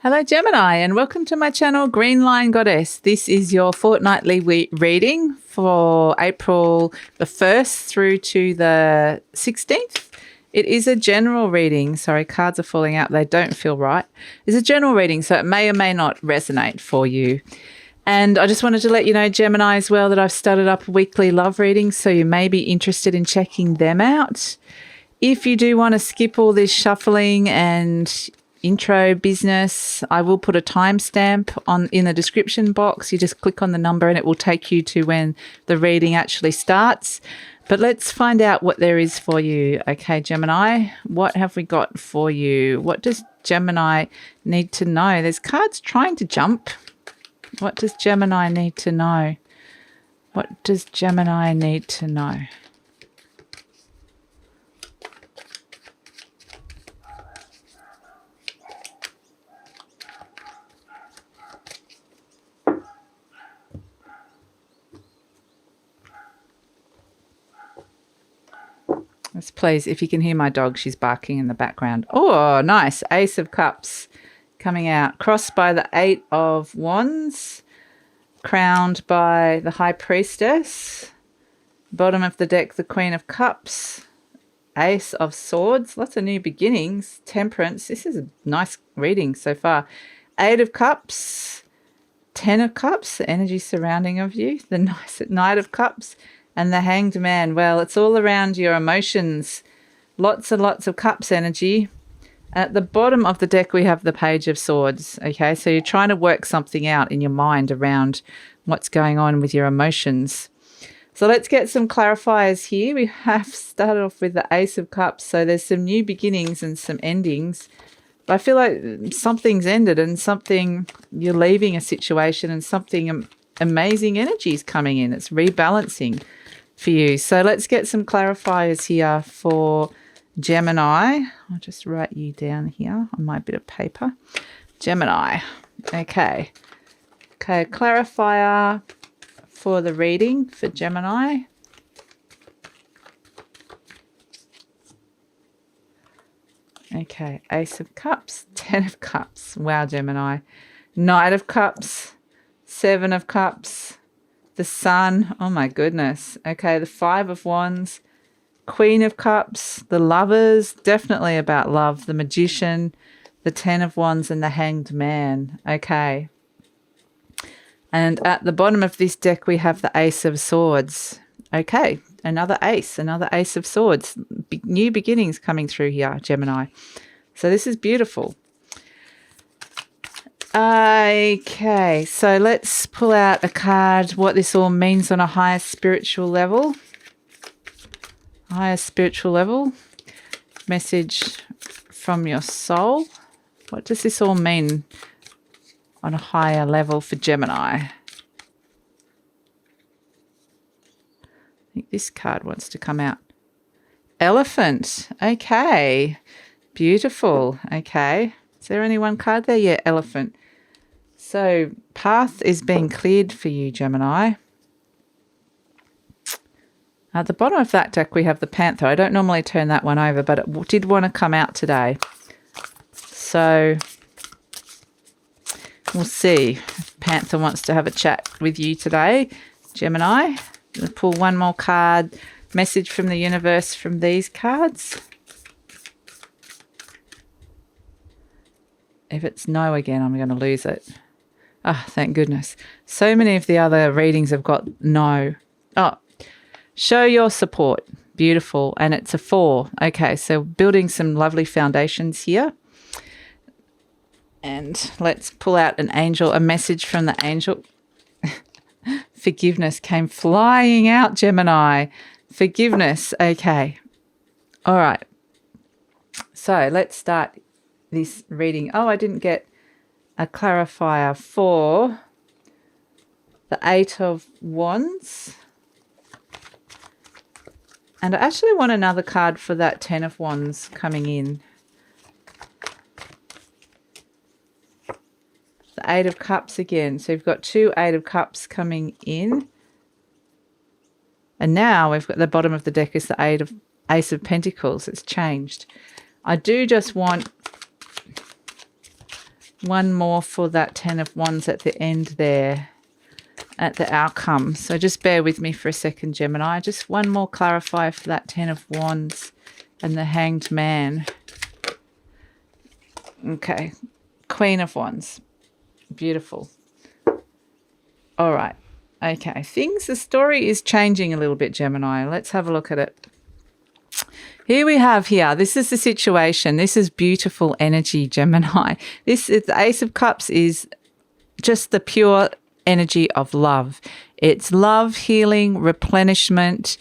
Hello Gemini and welcome to my channel GreenLion Goddess. This is your fortnightly reading for April the 1st through to the 16th. It is a general reading. Sorry, cards are falling out. They don't feel right. It's a general reading, so it may or may not resonate for you. And I just wanted to let you know, Gemini, as well, that I've started up weekly love readings, so you may be interested in checking them out. If you do want to skip all this shuffling and intro business, I will put a timestamp in the description box. You just click on the number and it will take you to when the reading actually starts. But let's find out what there is for you. Okay, Gemini, what have we got for you? What does Gemini need to know? There's cards trying to jump. What does Gemini need to know? What does Gemini need to know? Let's please, if you can hear my dog, she's barking in the background. Oh, nice. Ace of Cups coming out. Crossed by the Eight of Wands. Crowned by the High Priestess. Bottom of the deck, the Queen of Cups. Ace of Swords. Lots of new beginnings. Temperance. This is a nice reading so far. Eight of Cups. 10 of Cups. The energy surrounding of you. The nice Knight of Cups. And the Hanged Man. Well, it's all around your emotions. Lots and lots of cups energy. At the bottom of the deck, we have the Page of Swords. Okay, so you're trying to work something out in your mind around what's going on with your emotions. So let's get some clarifiers here. We have started off with the Ace of Cups. So there's some new beginnings and some endings. But I feel like something's ended and you're leaving a situation and something amazing energy is coming in. It's rebalancing for you. So let's get some clarifiers here for Gemini. I'll just write you down here on my bit of paper. Gemini. Okay. Okay, clarifier for the reading for Gemini. Okay, Ace of Cups, 10 of Cups. Wow, Gemini. Knight of Cups, 7 of Cups. The Sun, oh my goodness. Okay, the 5 of Wands, Queen of Cups, the Lovers, definitely about love, the Magician, the 10 of Wands, and the Hanged Man. Okay. And at the bottom of this deck, we have the Ace of Swords. Okay, another Ace of Swords. New beginnings coming through here, Gemini. So this is beautiful. Okay, so let's pull out a card, what this all means on a higher spiritual level. Higher spiritual level. Message from your soul. What does this all mean on a higher level for Gemini? I think this card wants to come out. Elephant. Okay. Beautiful. Okay. Is there only one card there? Yeah, Elephant. So, path is being cleared for you, Gemini. At the bottom of that deck, we have the Panther. I don't normally turn that one over, but it did want to come out today. So, we'll see if Panther wants to have a chat with you today, Gemini. I'm going to pull one more card. Message from the universe from these cards. If it's no again, I'm going to lose it. Oh, thank goodness. So many of the other readings have got no. Oh, show your support. Beautiful. And it's a 4. Okay, so building some lovely foundations here. And let's pull out an angel, a message from the angel. Forgiveness came flying out, Gemini. Forgiveness. Okay. All right. So let's start this reading. Oh, I didn't get a clarifier for the 8 of Wands. And I actually want another card for that 10 of Wands coming in. The 8 of Cups again. So we've got 2 8 of Cups coming in. And now we've got the bottom of the deck is the Ace of Pentacles. It's changed. I do just want One more for that 10 of Wands at the end there, at the outcome. So just bear with me for a second, Gemini. Just one more clarifier for that 10 of Wands and the Hanged Man. Okay, Queen of Wands. Beautiful. All right. Okay, the story is changing a little bit, Gemini. Let's have a look at it. Here we have this is the situation. This is beautiful energy, Gemini. The Ace of Cups is just the pure energy of love. It's love, healing, replenishment.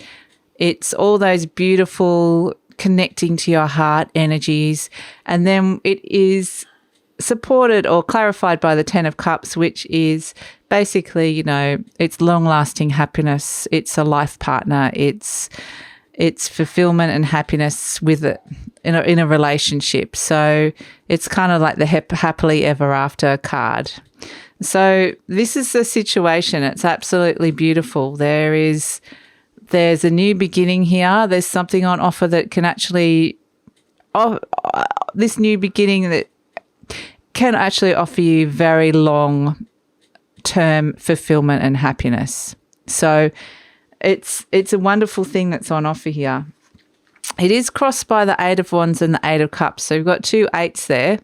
It's all those beautiful connecting to your heart energies. And then it is supported or clarified by the 10 of Cups, which is basically, it's long-lasting happiness. It's a life partner. It's fulfillment and happiness with it in a relationship. So it's kind of like the happily ever after card. So this is the situation. It's absolutely beautiful. There's a new beginning here. There's something on offer that can actually, this new beginning that can actually offer you very long-term fulfillment and happiness. So it's a wonderful thing that's on offer here. It is crossed by the 8 of Wands and the 8 of Cups. So we've got 2 8s there.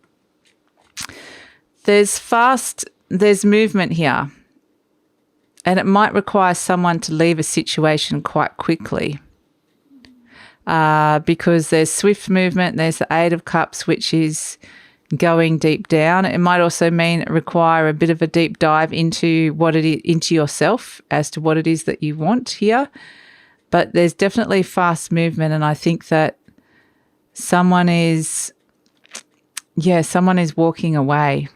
There's movement here. And it might require someone to leave a situation quite quickly. Because there's swift movement. There's the 8 of Cups, which is going deep down. It might also require a bit of a deep dive into into yourself as to what it is that you want here. But there's definitely fast movement, and I think that someone is walking away.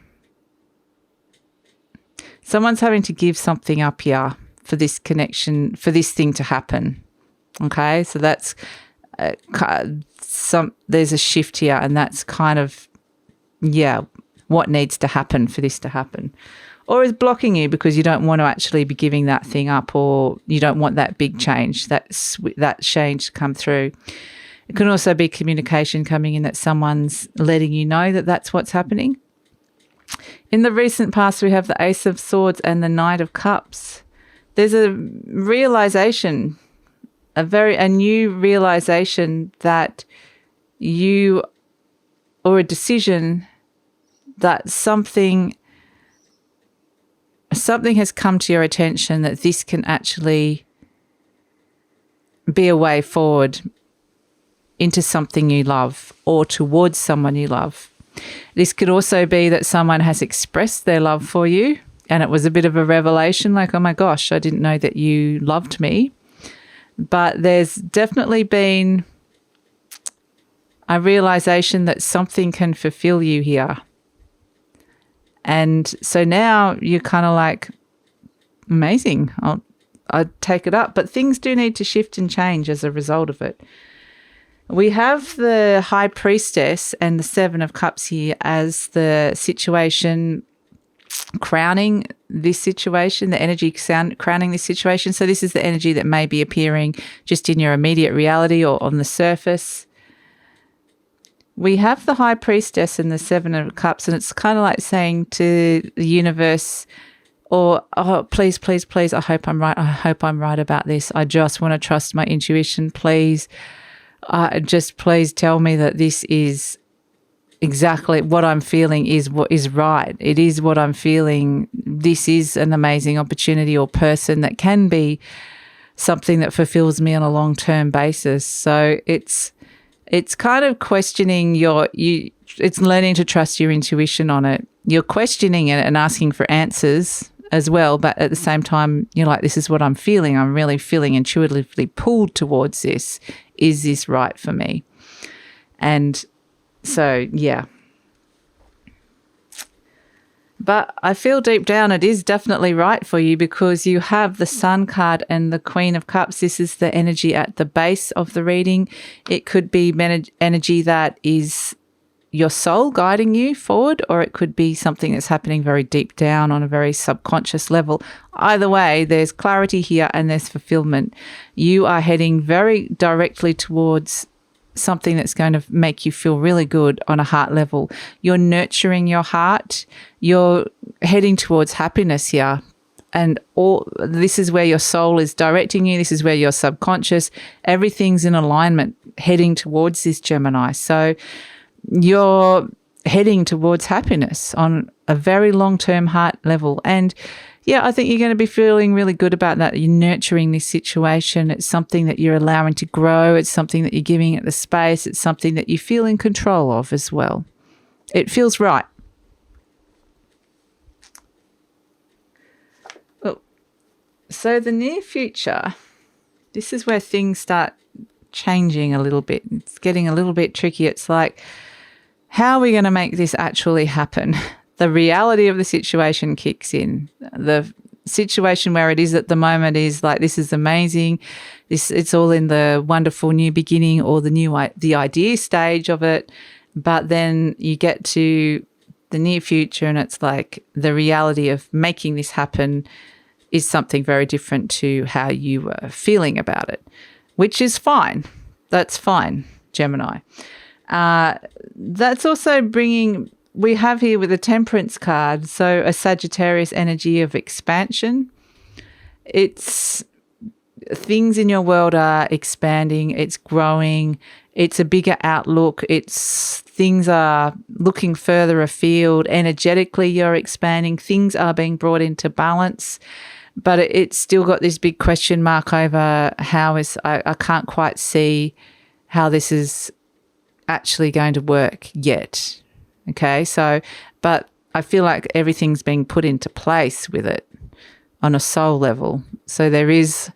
Someone's having to give something up here for this connection, for this thing to happen. Okay, so that's there's a shift here, and that's kind of what needs to happen for this to happen, or is blocking you because you don't want to actually be giving that thing up, or you don't want that big change, that change to come through. It can also be communication coming in that someone's letting you know that that's what's happening. In the recent past, we have the Ace of Swords and the Knight of Cups. There's a realization, a new realization that or a decision that something has come to your attention, that this can actually be a way forward into something you love or towards someone you love. This could also be that someone has expressed their love for you and it was a bit of a revelation, like, oh my gosh, I didn't know that you loved me. But there's definitely been a realization that something can fulfill you here. And so now you're kind of like, amazing, I'll take it up. But things do need to shift and change as a result of it. We have the High Priestess and the 7 of Cups here as the situation crowning this situation, the energy crowning this situation. So this is the energy that may be appearing just in your immediate reality or on the surface. We have the High Priestess and the 7 of Cups, and it's kind of like saying to the universe, or, oh, please, please, please, I hope I'm right. I hope I'm right about this. I just want to trust my intuition. Please, please tell me that this is exactly what I'm feeling is what is right. It is what I'm feeling. This is an amazing opportunity or person that can be something that fulfills me on a long-term basis. So it's kind of questioning it's learning to trust your intuition on it. You're questioning it and asking for answers as well, but at the same time, you're like, this is what I'm feeling. I'm really feeling intuitively pulled towards this. Is this right for me? And so, yeah. But I feel deep down it is definitely right for you because you have the Sun card and the Queen of Cups. This is the energy at the base of the reading. It could be energy that is your soul guiding you forward, or it could be something that's happening very deep down on a very subconscious level. Either way, there's clarity here and there's fulfillment. You are heading very directly towards something that's going to make you feel really good on a heart level. You're nurturing your heart. You're heading towards happiness here. And all this is where your soul is directing you. This is where your subconscious, everything's in alignment, heading towards this, Gemini. So you're heading towards happiness on a very long-term heart level. And yeah, I think you're going to be feeling really good about that. You're nurturing this situation. It's something that you're allowing to grow. It's something that you're giving it the space. It's something that you feel in control of as well. It feels right. Well, so the near future, this is where things start changing a little bit. It's getting a little bit tricky. It's like, how are we going to make this actually happen? The reality of the situation kicks in. The situation where it is at the moment is like, this is amazing. It's all in the wonderful new beginning or the idea stage of it. But then you get to the near future and it's like the reality of making this happen is something very different to how you were feeling about it, which is fine. That's fine, Gemini. That's also bringing, we have here with the Temperance card, so a Sagittarius energy of expansion. It's things in your world are expanding, it's growing, it's a bigger outlook, it's things are looking further afield. Energetically, you're expanding, things are being brought into balance, but it's still got this big question mark over I can't quite see how this is actually going to work yet. Okay, so, but I feel like everything's being put into place with it on a soul level. So there is,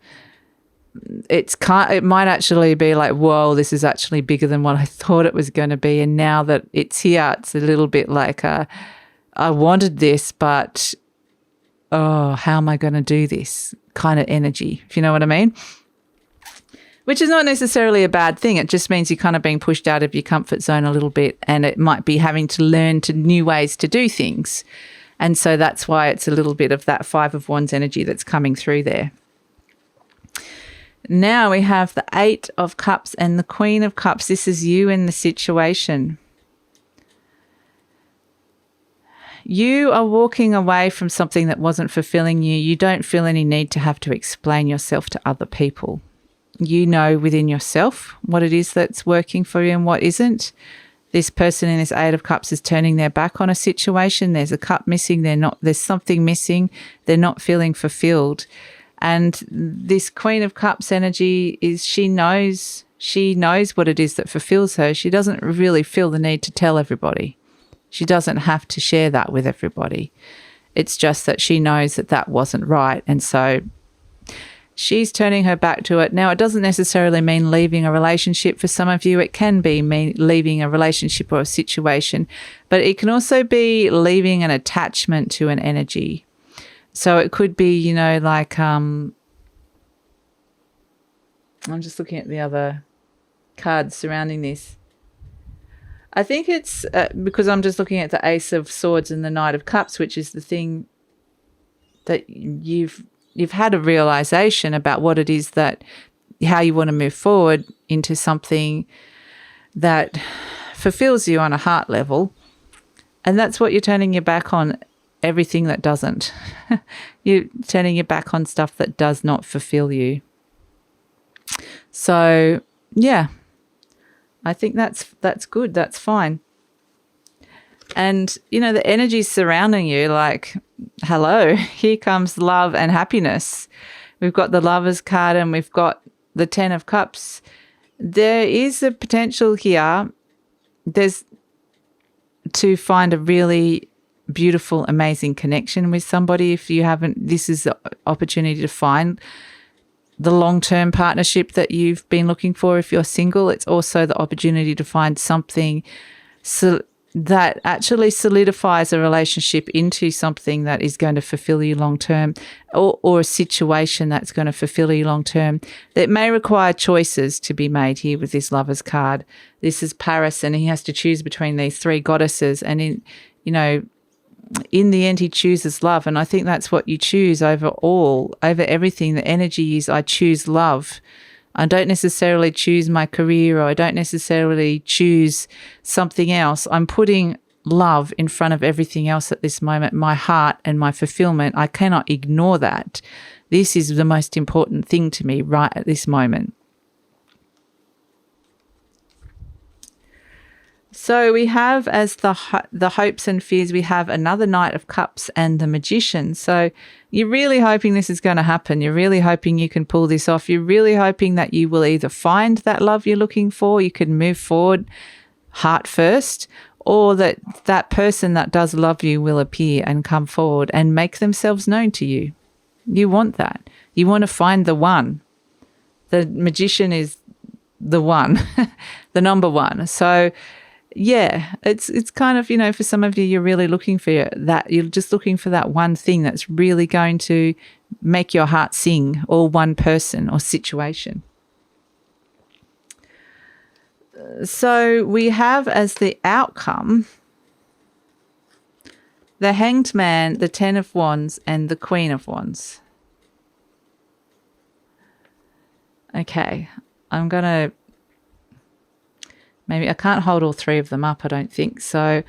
it might actually be like, whoa, this is actually bigger than what I thought it was going to be. And now that it's here, it's a little bit like, I wanted this, but, oh, how am I going to do this kind of energy, if you know what I mean? Which is not necessarily a bad thing. It just means you're kind of being pushed out of your comfort zone a little bit, and it might be having to learn to new ways to do things. And so that's why it's a little bit of that Five of Wands energy that's coming through there. Now we have the Eight of Cups and the Queen of Cups. This is you in the situation. You are walking away from something that wasn't fulfilling you. You don't feel any need to have to explain yourself to other people. You know within yourself what it is that's working for you and what isn't. This person in this Eight of Cups is turning their back on a situation. There's a cup missing. There's something missing. They're not feeling fulfilled. And this Queen of Cups energy is she knows what it is that fulfills her. She doesn't really feel the need to tell everybody. She doesn't have to share that with everybody. It's just that she knows that that wasn't right. And so she's turning her back to it. Now, it doesn't necessarily mean leaving a relationship. For some of you, it can be leaving a relationship or a situation, but it can also be leaving an attachment to an energy. So it could be, you know, like, I'm just looking at the other cards surrounding this. I think it's because I'm just looking at the Ace of Swords and the Knight of Cups, which is the thing that you've had a realization about what it is that, how you want to move forward into something that fulfills you on a heart level. And that's what you're turning your back on, everything that doesn't. You're turning your back on stuff that does not fulfill you. So, yeah, I think that's good. That's fine. And, you know, the energy surrounding you, like, hello, here comes love and happiness. We've got the Lovers card and we've got the Ten of Cups. There is a potential here. There's to find a really beautiful, amazing connection with somebody. If you haven't, this is the opportunity to find the long-term partnership that you've been looking for. If you're single, it's also the opportunity to find something that actually solidifies a relationship into something that is going to fulfill you long-term, or a situation that's going to fulfill you long-term. That may require choices to be made here with this Lovers card. This is Paris, and he has to choose between these three goddesses, and in the end, he chooses love. And I think that's what you choose over everything. The energy is, I choose love. I don't necessarily choose my career, or I don't necessarily choose something else. I'm putting love in front of everything else at this moment, my heart and my fulfillment. I cannot ignore that. This is the most important thing to me right at this moment. So we have, as the hopes and fears, we have another Knight of Cups and the Magician. So you're really hoping this is going to happen. You're really hoping you can pull this off. You're really hoping that you will either find that love you're looking for, you can move forward heart first, or that that person that does love you will appear and come forward and make themselves known to you. You want that. You want to find the one. The Magician is the one, the number one. So yeah, it's kind of, for some of you, you're really looking for that. You're just looking for that one thing that's really going to make your heart sing, or one person or situation. So we have as the outcome the Hanged Man, the Ten of Wands, and the Queen of Wands. Okay, I'm going to... Maybe I can't hold all three of them up, I don't think. So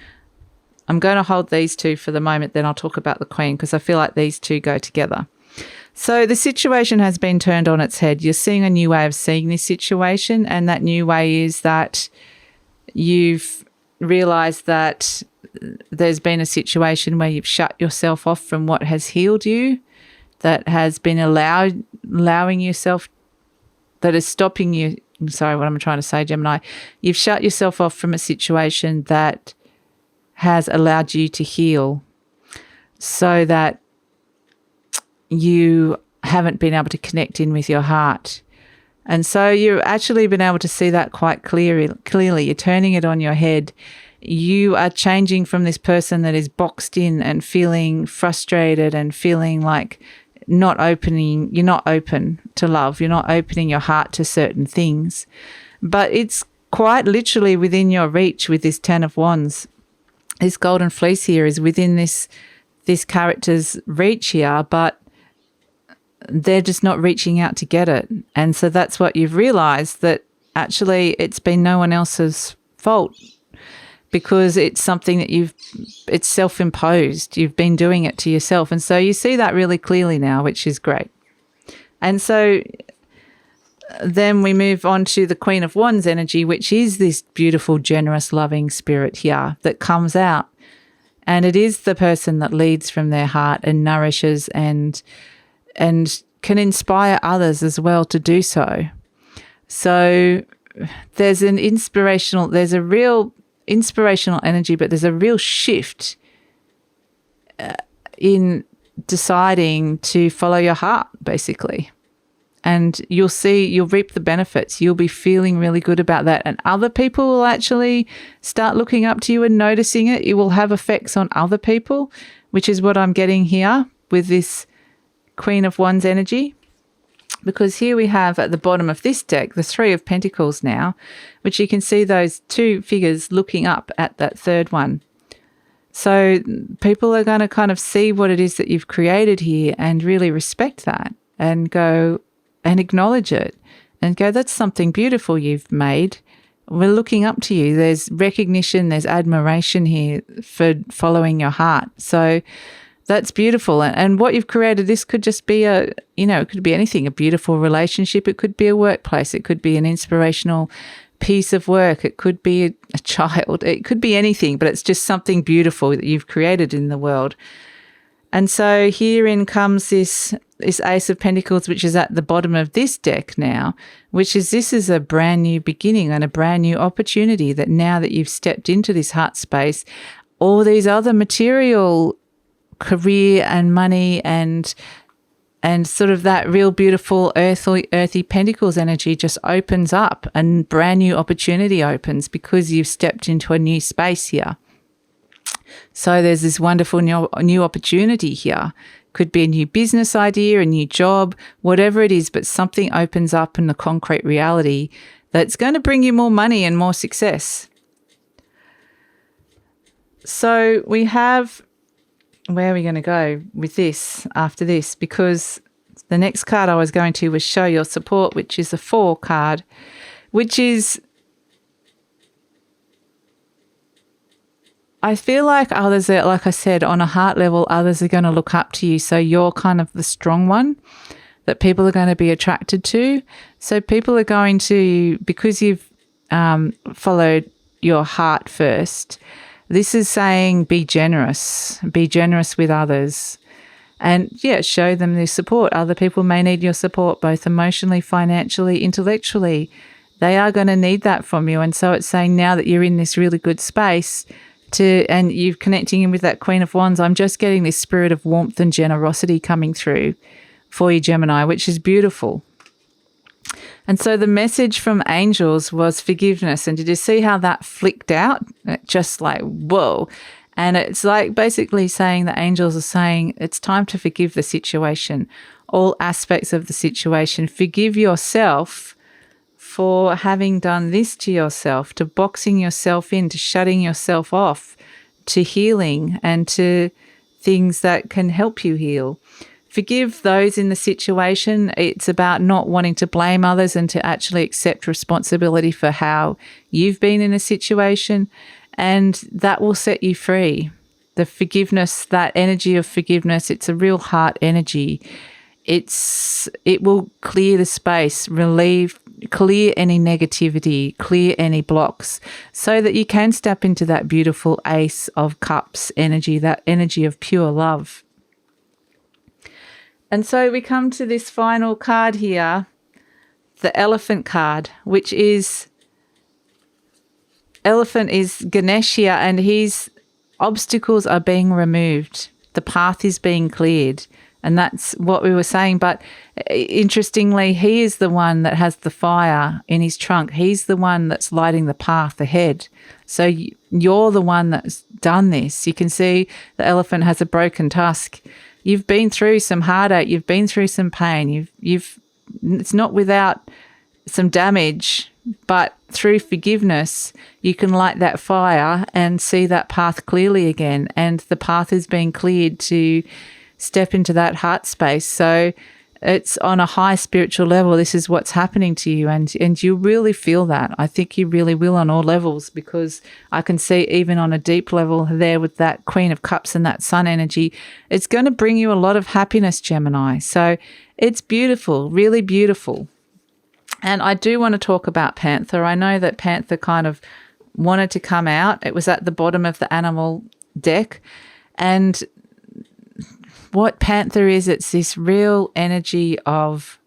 I'm going to hold these two for the moment, then I'll talk about the Queen, because I feel like these two go together. So the situation has been turned on its head. You're seeing a new way of seeing this situation, and that new way is that you've realised that there's been a situation where you've shut yourself off from what has healed you, that has been allowing yourself, that is stopping you. I'm sorry, what I'm trying to say, Gemini. You've shut yourself off from a situation that has allowed you to heal, so that you haven't been able to connect in with your heart. And so you've actually been able to see that quite clearly. You're turning it on your head. You are changing from this person that is boxed in and feeling frustrated and feeling like you're not open to love. You're not opening your heart to certain things. But it's quite literally within your reach with this Ten of Wands. This golden fleece here is within this character's reach here, but they're just not reaching out to get it. And so that's what you've realised, that actually it's been no one else's fault, because it's something that it's self-imposed. You've been doing it to yourself. And so you see that really clearly now, which is great. And so then we move on to the Queen of Wands energy, which is this beautiful, generous, loving spirit here that comes out. And it is the person that leads from their heart and nourishes and can inspire others as well to do so. So there's a real inspirational energy, but there's a real shift in deciding to follow your heart, basically. And you'll reap the benefits. You'll be feeling really good about that. And other people will actually start looking up to you and noticing it. It will have effects on other people, which is what I'm getting here with this Queen of Wands energy. Because here we have at the bottom of this deck, the Three of Pentacles now, which you can see those two figures looking up at that third one. So people are going to kind of see what it is that you've created here and really respect that and go and acknowledge it and go, that's something beautiful you've made. We're looking up to you. There's recognition, there's admiration here for following your heart. So that's beautiful. And what you've created, this could just be it could be anything, a beautiful relationship. It could be a workplace. It could be an inspirational piece of work. It could be a child. It could be anything, but it's just something beautiful that you've created in the world. And so herein comes this Ace of Pentacles, which is at the bottom of this deck now, this is a brand new beginning and a brand new opportunity, that now that you've stepped into this heart space, all these other material, career and money and sort of that real beautiful earthy Pentacles energy just opens up, and brand new opportunity opens because you've stepped into a new space here. So there's this wonderful new opportunity here. Could be a new business idea, a new job, whatever it is, but something opens up in the concrete reality that's going to bring you more money and more success. So we have... Where are we going to go with this after this? Because the next card I was going to was Show Your Support, which is a 4 card, which is, I feel like others are, like I said, on a heart level, others are going to look up to you. So you're kind of the strong one that people are going to be attracted to. So people are going to, because you've followed your heart first, this is saying be generous with others. And yeah, show them their support. Other people may need your support, both emotionally, financially, intellectually. They are going to need that from you. And so it's saying now that you're in this really good space and you're connecting in with that Queen of Wands, I'm just getting this spirit of warmth and generosity coming through for you, Gemini, which is beautiful. And so the message from angels was forgiveness. And did you see how that flicked out? Just like, whoa. And it's like basically saying the angels are saying it's time to forgive the situation, all aspects of the situation. Forgive yourself for having done this to yourself, to boxing yourself in, to shutting yourself off, to healing and to things that can help you heal. Forgive those in the situation. It's about not wanting to blame others and to actually accept responsibility for how you've been in a situation, and that will set you free. The forgiveness, that energy of forgiveness, it's a real heart energy. It will clear the space, clear any negativity, clear any blocks, so that you can step into that beautiful Ace of Cups energy, that energy of pure love. And so we come to this final card here, the Elephant card, which is, Elephant is Ganesh here, and his obstacles are being removed. The path is being cleared. And that's what we were saying. But interestingly, he is the one that has the fire in his trunk. He's the one that's lighting the path ahead. So you're the one that's done this. You can see the elephant has a broken tusk. You've been through some heartache. You've been through some pain. It's not without some damage, but through forgiveness, you can light that fire and see that path clearly again. And the path is being cleared to step into that heart space. So it's on a high spiritual level. This is what's happening to you. And you really feel that. I think you really will on all levels, because I can see even on a deep level there with that Queen of Cups and that Sun energy, it's going to bring you a lot of happiness, Gemini. So it's beautiful, really beautiful. And I do want to talk about Panther. I know that Panther kind of wanted to come out. It was at the bottom of the animal deck. And what Panther is, it's this real energy of,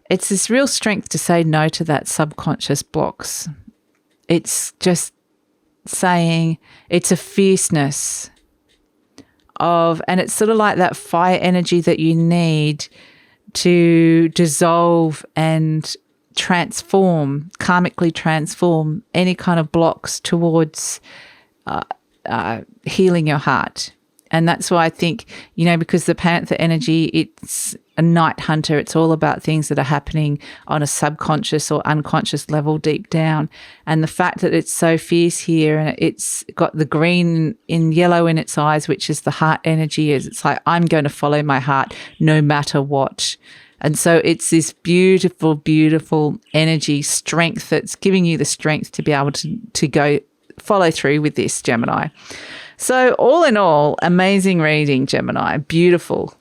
it's this real strength to say no to that subconscious blocks. It's just saying, it's a fierceness of, and it's sort of like that fire energy that you need to dissolve and transform, karmically transform any kind of blocks towards healing your heart. And that's why I think, because the Panther energy, it's a night hunter. It's all about things that are happening on a subconscious or unconscious level deep down. And the fact that it's so fierce here, and it's got the green in yellow in its eyes, which is the heart energy, is it's like, I'm going to follow my heart no matter what. And so it's this beautiful, beautiful energy, strength that's giving you the strength to be able to go follow through with this, Gemini. So all in all, amazing reading, Gemini. Beautiful.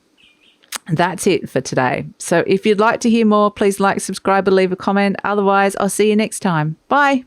That's it for today. So if you'd like to hear more, please like, subscribe, and leave a comment. Otherwise, I'll see you next time. Bye.